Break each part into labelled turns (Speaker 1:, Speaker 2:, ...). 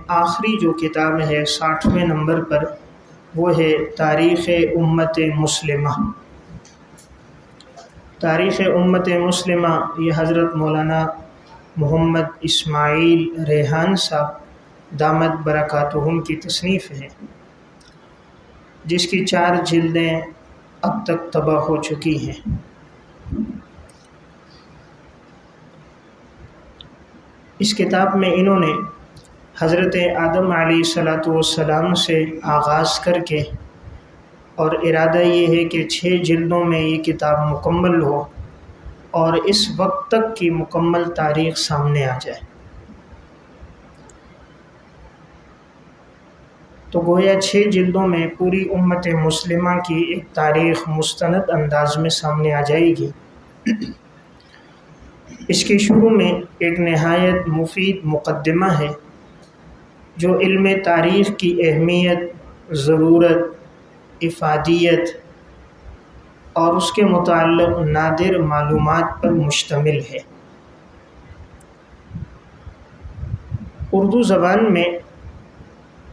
Speaker 1: آخری جو کتاب ہے 60ویں نمبر پر، وہ ہے تاریخ امت مسلمہ۔ تاریخ امت مسلمہ یہ حضرت مولانا محمد اسماعیل ریحان صاحب دامت برکاتہم کی تصنیف ہے، جس کی 4 جلدیں اب تک طبع ہو چکی ہیں۔ اس کتاب میں انہوں نے حضرت آدم علیہ السلام سے آغاز کر کے، اور ارادہ یہ ہے کہ 6 جلدوں میں یہ کتاب مکمل ہو اور اس وقت تک کی مکمل تاریخ سامنے آ جائے۔ تو گویا 6 جلدوں میں پوری امت مسلمہ کی ایک تاریخ مستند انداز میں سامنے آ جائے گی۔ اس کے شروع میں ایک نہایت مفید مقدمہ ہے جو علم تاریخ کی اہمیت، ضرورت، افادیت اور اس کے متعلق نادر معلومات پر مشتمل ہے۔ اردو زبان میں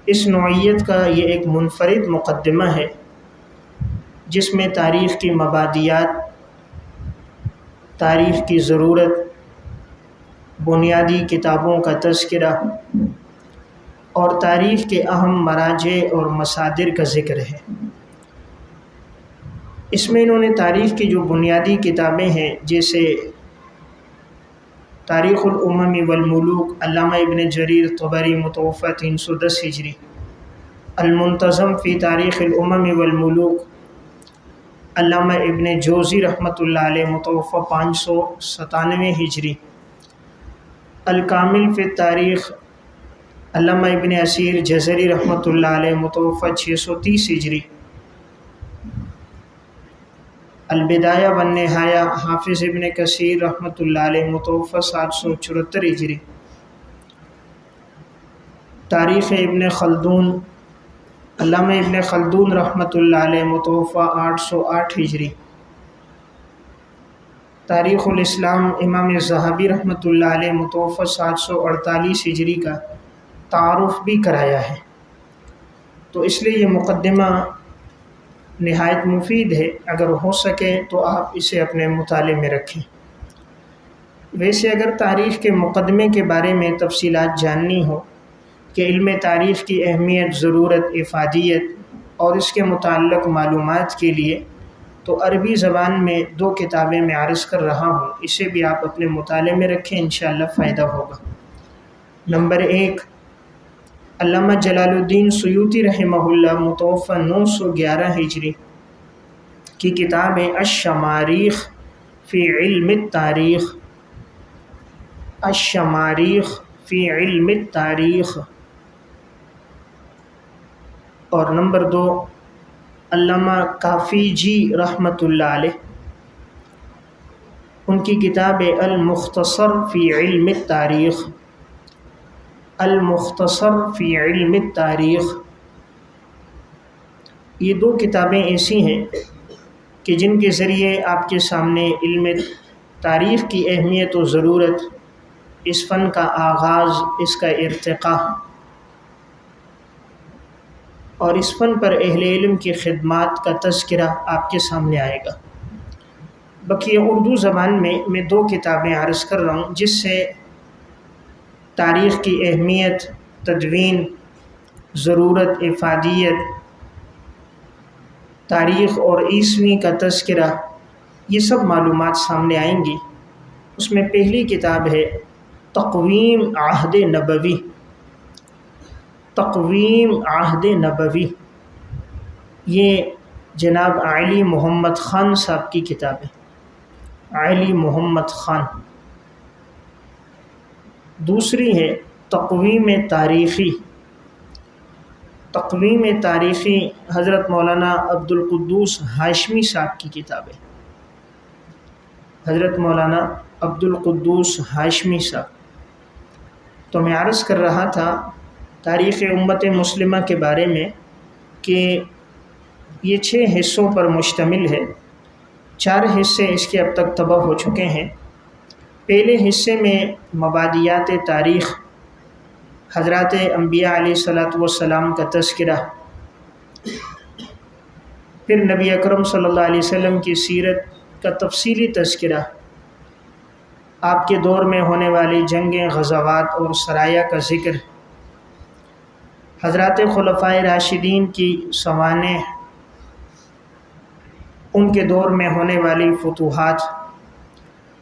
Speaker 1: اس نوعیت کا یہ ایک منفرد مقدمہ ہے جس میں تاریخ کی مبادیات، تاریخ کی ضرورت، بنیادی کتابوں کا تذکرہ اور تاریخ کے اہم مراجع اور مصادر کا ذکر ہے۔ اس میں انہوں نے تاریخ کی جو بنیادی کتابیں ہیں، جیسے تاریخ الامم والملوک علامہ ابن جریر طبری متوفی 310 ہجری، المنتظم فی تاریخ الامم والملوک علامہ ابن جوزی رحمۃ اللہ علیہ متوفی 597 ہجری، الکامل فی تاریخ علامہ ابن اسیر جزری رحمۃ اللہ علیہ متوفی 630 ہجری، البدایہ والنہایہ حافظ ابن کثیر رحمۃ اللہ علیہ متوفی 774 ہجری، تاریخ ابن خلدون علامہ ابن خلدون رحمۃ اللہ علیہ متوفی 808 ہجری، تاریخ الاسلام امام ذہبی رحمۃ اللہ علیہ متوفی 748 ہجری کا تعارف بھی کرایا ہے۔ تو اس لیے یہ مقدمہ نہایت مفید ہے، اگر ہو سکے تو آپ اسے اپنے مطالعے میں رکھیں۔ ویسے اگر تاریخ کے مقدمے کے بارے میں تفصیلات جاننی ہو کہ علم تاریخ کی اہمیت، ضرورت، افادیت اور اس کے متعلق معلومات کے لیے، تو عربی زبان میں 2 کتابیں میں عرض کر رہا ہوں، اسے بھی آپ اپنے مطالعے میں رکھیں، انشاءاللہ فائدہ ہوگا۔ نمبر 1، علامہ جلال الدین سیوطی رحمہ اللہ متوفی 911 ہجری کی کتاب ہے الشماریخ فی علم التاریخ، الشماریخ فی علم التاریخ۔ اور نمبر 2، علامہ کافی جی رحمۃ اللہ علیہ، ان کی کتاب ہے المختصر فی علم التاریخ، المختصر فی علم التاریخ۔ یہ 2 کتابیں ایسی ہیں کہ جن کے ذریعے آپ کے سامنے علم تاریخ کی اہمیت و ضرورت، اس فن کا آغاز، اس کا ارتقاء اور اس فن پر اہل علم کی خدمات کا تذکرہ آپ کے سامنے آئے گا۔ بقیہ اردو زبان میں 2 کتابیں عرض کر رہا ہوں جس سے تاریخ کی اہمیت، تدوین، ضرورت، افادیت، تاریخ اور عیسوی کا تذکرہ، یہ سب معلومات سامنے آئیں گی۔ اس میں پہلی کتاب ہے تقویم عہد نبوی، تقویم عہد نبوی، یہ جناب علی محمد خان صاحب کی کتاب ہے، علی محمد خان۔ دوسری ہے تقویم تاریخی، تقویم تاریخی حضرت مولانا عبدالقدوس ہاشمی صاحب کی کتاب ہے، حضرت مولانا عبدالقدوس ہاشمی صاحب۔ تو میں عرض کر رہا تھا تاریخ امت مسلمہ کے بارے میں کہ یہ 6 حصوں پر مشتمل ہے، 4 حصے اس کے اب تک طبع ہو چکے ہیں۔ پہلے حصے میں مبادیات تاریخ، حضرات انبیاء علیہ الصلاۃ والسلام کا تذکرہ، پھر نبی اکرم صلی اللہ علیہ وسلم کی سیرت کا تفصیلی تذکرہ، آپ کے دور میں ہونے والی جنگیں، غزوات اور سرایہ کا ذکر، حضرات خلفائے راشدین کی سوانح، ان کے دور میں ہونے والی فتوحات،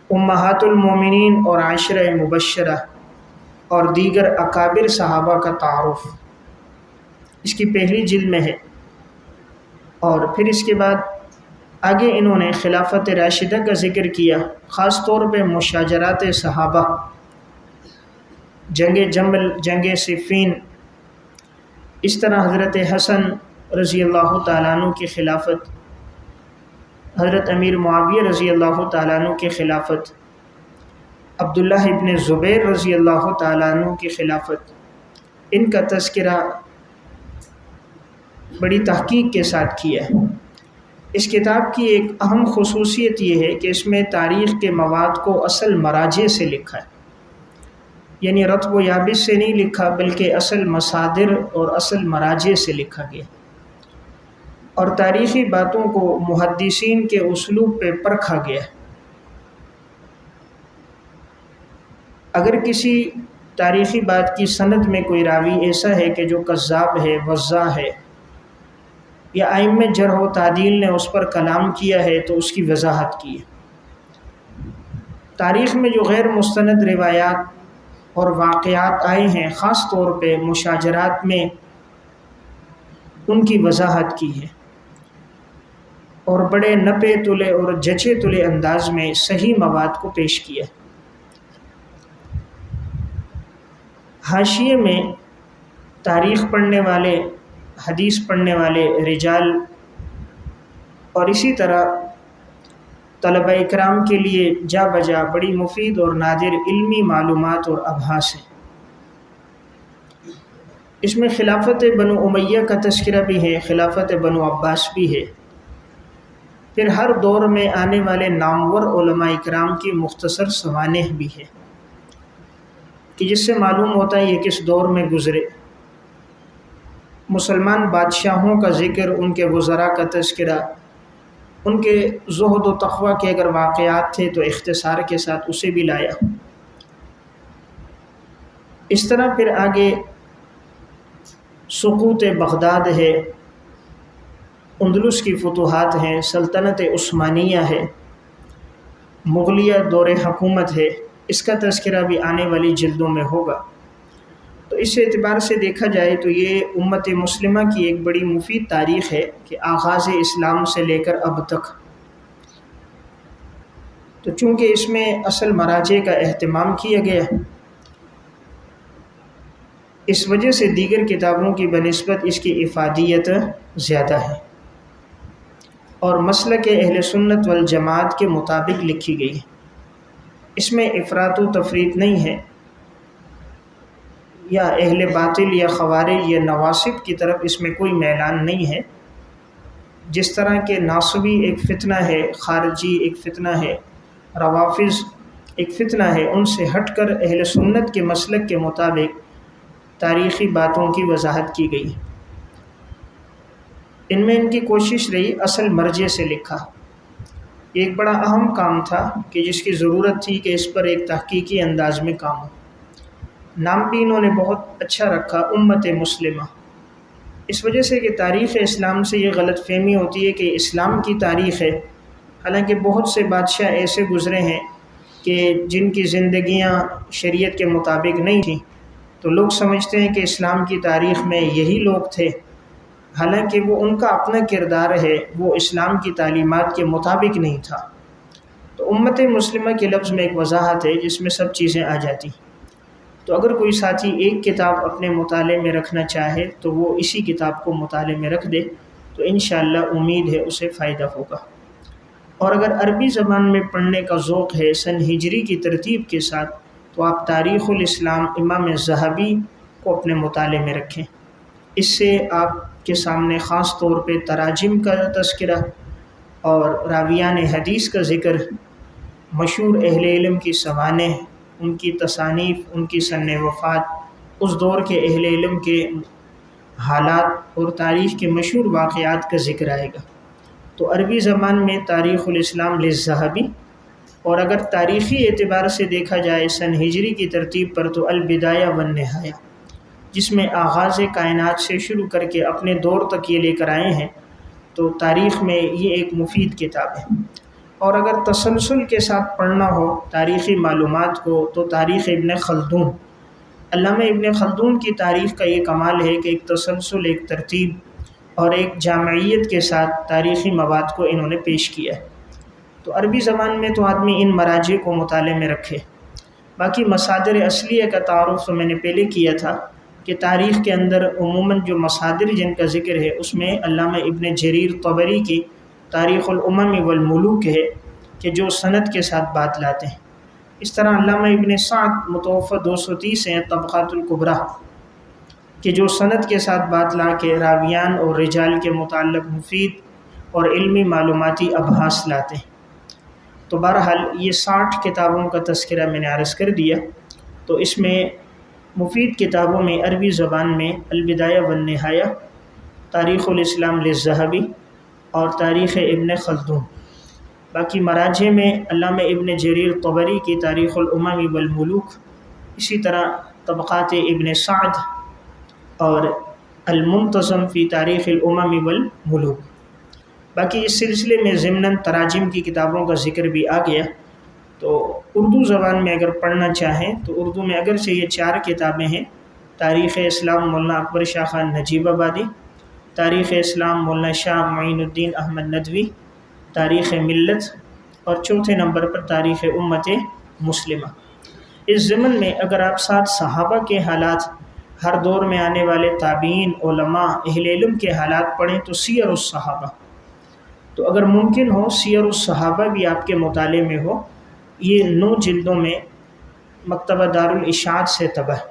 Speaker 1: امہات المومنین اور عشرہ مبشرہ اور دیگر اکابر صحابہ کا تعارف، اس کی پہلی جلد میں ہے۔ اور پھر اس کے بعد آگے انہوں نے خلافت راشدہ کا ذکر کیا، خاص طور پہ مشاجرات صحابہ، جنگ جمل، جنگ صفین، اس طرح حضرت حسن رضی اللہ تعالیٰ عنہ کی خلافت، حضرت امیر معاویہ رضی اللہ تعالیٰ عنہ کی خلافت، عبداللہ ابن زبیر رضی اللہ تعالیٰ عنہ کی خلافت، ان کا تذکرہ بڑی تحقیق کے ساتھ کیا ہے۔ اس کتاب کی ایک اہم خصوصیت یہ ہے کہ اس میں تاریخ کے مواد کو اصل مراجع سے لکھا ہے، یعنی رطب و یابس سے نہیں لکھا، بلکہ اصل مصادر اور اصل مراجع سے لکھا گیا، اور تاریخی باتوں کو محدثین کے اسلوب پہ پرکھا گیا۔ اگر کسی تاریخی بات کی سند میں کوئی راوی ایسا ہے کہ جو کذاب ہے، وضاع ہے، یا ائمہ جرح و تعدیل نے اس پر کلام کیا ہے، تو اس کی وضاحت کی ہے۔ تاریخ میں جو غیر مستند روایات اور واقعات آئے ہیں، خاص طور پہ مشاجرات میں، ان کی وضاحت کی ہے، اور بڑے نپے تلے اور جچے تلے انداز میں صحیح مواد کو پیش کیا۔ حاشیے میں تاریخ پڑھنے والے، حدیث پڑھنے والے رجال، اور اسی طرح طلبہ اکرام کے لیے جا بجا بڑی مفید اور نادر علمی معلومات اور ابحاث ہیں۔ اس میں خلافت بنو امیہ کا تذکرہ بھی ہے، خلافت بنو عباس بھی ہے، پھر ہر دور میں آنے والے نامور علماء اکرام کی مختصر سوانح بھی ہے، کہ جس سے معلوم ہوتا ہے یہ کس دور میں گزرے۔ مسلمان بادشاہوں کا ذکر، ان کے وزراء کا تذکرہ، ان کے زہد و تقوی کے اگر واقعات تھے تو اختصار کے ساتھ اسے بھی لایا۔ اس طرح پھر آگے سقوط بغداد ہے، اندلس کی فتوحات ہیں، سلطنت عثمانیہ ہے، مغلیہ دور حکومت ہے، اس کا تذکرہ بھی آنے والی جلدوں میں ہوگا۔ تو اس اعتبار سے دیکھا جائے تو یہ امت مسلمہ کی ایک بڑی مفید تاریخ ہے، کہ آغاز اسلام سے لے کر اب تک۔ تو چونکہ اس میں اصل مراجع کا اہتمام کیا گیا، اس وجہ سے دیگر کتابوں کی بنسبت اس کی افادیت زیادہ ہے، اور مسلک اہل سنت والجماعت کے مطابق لکھی گئی ہے۔ اس میں افراط و تفریط نہیں ہے، یا اہل باطل یا خوارج یا نواصب کی طرف اس میں کوئی میلان نہیں ہے۔ جس طرح کہ ناصبی ایک فتنہ ہے، خارجی ایک فتنہ ہے، روافظ ایک فتنہ ہے، ان سے ہٹ کر اہل سنت کے مسلک کے مطابق تاریخی باتوں کی وضاحت کی گئی۔ ان میں ان کی کوشش رہی اصل مرجع سے لکھا۔ ایک بڑا اہم کام تھا کہ جس کی ضرورت تھی کہ اس پر ایک تحقیقی انداز میں کام ہو۔ نام بھی انہوں نے بہت اچھا رکھا، امت مسلمہ، اس وجہ سے کہ تاریخ اسلام سے یہ غلط فہمی ہوتی ہے کہ اسلام کی تاریخ ہے، حالانکہ بہت سے بادشاہ ایسے گزرے ہیں کہ جن کی زندگیاں شریعت کے مطابق نہیں تھیں، تو لوگ سمجھتے ہیں کہ اسلام کی تاریخ میں یہی لوگ تھے، حالانکہ وہ ان کا اپنا کردار ہے، وہ اسلام کی تعلیمات کے مطابق نہیں تھا۔ تو امت مسلمہ کے لفظ میں ایک وضاحت ہے جس میں سب چیزیں آ جاتی۔ تو اگر کوئی ساتھی ایک کتاب اپنے مطالعے میں رکھنا چاہے تو وہ اسی کتاب کو مطالعے میں رکھ دے، تو انشاءاللہ امید ہے اسے فائدہ ہوگا۔ اور اگر عربی زبان میں پڑھنے کا ذوق ہے سن ہجری کی ترتیب کے ساتھ، تو آپ تاریخ الاسلام امام ذہبی کو اپنے مطالعے میں رکھیں۔ اس سے آپ کے سامنے خاص طور پہ تراجم کا تذکرہ اور راویان حدیث کا ذکر، مشہور اہل علم کی سوانح، ان کی تصانیف، ان کی سن وفات، اس دور کے اہل علم کے حالات اور تاریخ کے مشہور واقعات کا ذکر آئے گا۔ تو عربی زبان میں تاریخ الاسلام للذہبی، اور اگر تاریخی اعتبار سے دیکھا جائے سن ہجری کی ترتیب پر تو البدایہ والنہایہ، جس میں آغاز کائنات سے شروع کر کے اپنے دور تک یہ لے کر آئے ہیں۔ تو تاریخ میں یہ ایک مفید کتاب ہے، اور اگر تسلسل کے ساتھ پڑھنا ہو تاریخی معلومات کو تو تاریخ ابن خلدون، علامہ ابن خلدون کی تاریخ کا یہ کمال ہے کہ ایک تسلسل، ایک ترتیب اور ایک جامعیت کے ساتھ تاریخی مواد کو انہوں نے پیش کیا ہے۔ تو عربی زبان میں تو آدمی ان مراجع کو مطالعے میں رکھے۔ باقی مصادر اصلیہ کا تعارف تو میں نے پہلے کیا تھا کہ تاریخ کے اندر عموماً جو مصادر جن کا ذکر ہے اس میں علامہ ابن جریر طبری کی تاریخ الامم والملوک ہے کہ جو سند کے ساتھ بات لاتے ہیں۔ اس طرح علامہ ابن سعد متوفی 230 ہیں، طبقات الکبریٰ، کہ جو سند کے ساتھ بات لا کے راویان اور رجال کے متعلق مفید اور علمی معلوماتی ابحاث لاتے ہیں۔ تو بہرحال یہ 60 کتابوں کا تذکرہ میں نے عرض کر دیا۔ تو اس میں مفید کتابوں میں عربی زبان میں البدایہ والنہایہ، تاریخ الاسلام للذہبی اور تاریخ ابن خلدون۔ باقی مراجع میں علامہ ابن جریر طبری کی تاریخ الامم والملوک، اسی طرح طبقات ابن سعد اور المنتظم فی تاریخ الامم والملوک۔ باقی اس سلسلے میں ضمناً تراجم کی کتابوں کا ذکر بھی آ گیا۔ تو اردو زبان میں اگر پڑھنا چاہیں تو اردو میں اگرچہ یہ 4 کتابیں ہیں، تاریخ اسلام مولانا اکبر شاہ خان نجیب آبادی، تاریخ اسلام مولانا شاہ معین الدین احمد ندوی، تاریخ ملت، اور چوتھے نمبر پر تاریخ امت مسلمہ۔ اس ضمن میں اگر آپ ساتھ صحابہ کے حالات، ہر دور میں آنے والے تابعین، علماء، اہل علم کے حالات پڑھیں تو سیر الصحابہ، تو اگر ممکن ہو سیر الصحابہ بھی آپ کے مطالعے میں ہو۔ یہ 9 جلدوں میں مکتبہ دارالاشاعت سے طبع ہے۔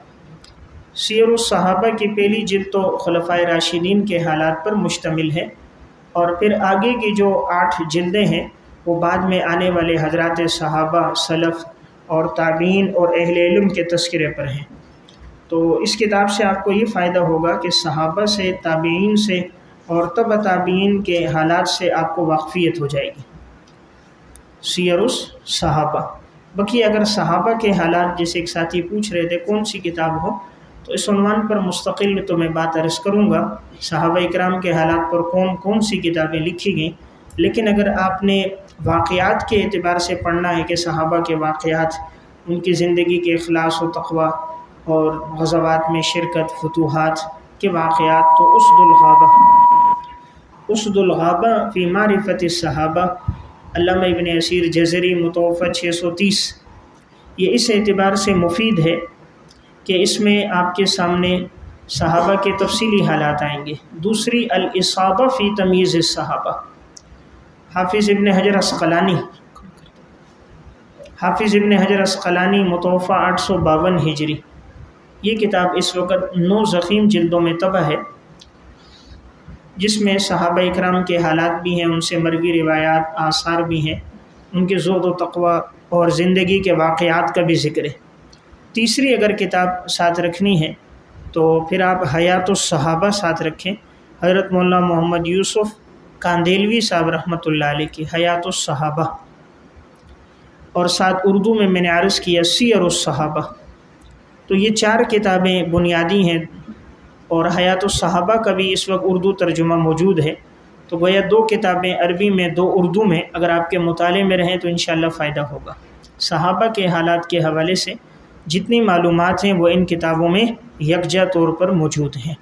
Speaker 1: سیر الصحابہ کی پہلی جلد تو خلفائے راشدین کے حالات پر مشتمل ہے، اور پھر آگے کی جو 8 جلدیں ہیں وہ بعد میں آنے والے حضرات صحابہ، سلف اور تابعین اور اہل علم کے تذکرے پر ہیں۔ تو اس کتاب سے آپ کو یہ فائدہ ہوگا کہ صحابہ سے، تابعین سے اور تبع تابعین کے حالات سے آپ کو واقفیت ہو جائے گی۔ سیر الصحابہ۔ باقی اگر صحابہ کے حالات، جیسے ایک ساتھی پوچھ رہے تھے کون سی کتاب ہو، تو اس عنوان پر مستقل تو میں بات عرض کروں گا، صحابہ اکرام کے حالات پر کون سی کتابیں لکھی گئیں۔ لیکن اگر آپ نے واقعات کے اعتبار سے پڑھنا ہے کہ صحابہ کے واقعات، ان کی زندگی کے اخلاص و تقوی اور غزوات میں شرکت، فتوحات کے واقعات، تو اسد الغابہ فی معرفت الصحابہ، علامہ ابن اسیر جزری متوفی 630، یہ اس اعتبار سے مفید ہے کہ اس میں آپ کے سامنے صحابہ کے تفصیلی حالات آئیں گے۔ دوسری الاصابہ فی تمییز الصحابہ، حافظ ابن حجر عسقلانی متوفی 852 ہجری، یہ کتاب اس وقت 9 ضخیم جلدوں میں طبع ہے، جس میں صحابہ اکرام کے حالات بھی ہیں، ان سے مروی روایات، آثار بھی ہیں، ان کے زہد و تقوی اور زندگی کے واقعات کا بھی ذکر ہے۔ تیسری اگر کتاب ساتھ رکھنی ہے تو پھر آپ حیات الصحابہ ساتھ رکھیں، حضرت مولانا محمد یوسف کاندیلوی صاحب رحمۃ اللہ علیہ کی حیات الصحابہ، اور ساتھ اردو میں نے عرض کیا سیر الصحابہ۔ تو یہ 4 کتابیں بنیادی ہیں، اور حیات الصحابہ کا بھی اس وقت اردو ترجمہ موجود ہے۔ تو گویا 2 کتابیں عربی میں، 2 اردو میں، اگر آپ کے مطالعے میں رہیں تو انشاءاللہ فائدہ ہوگا۔ صحابہ کے حالات کے حوالے سے جتنی معلومات ہیں وہ ان کتابوں میں یکجا طور پر موجود ہیں۔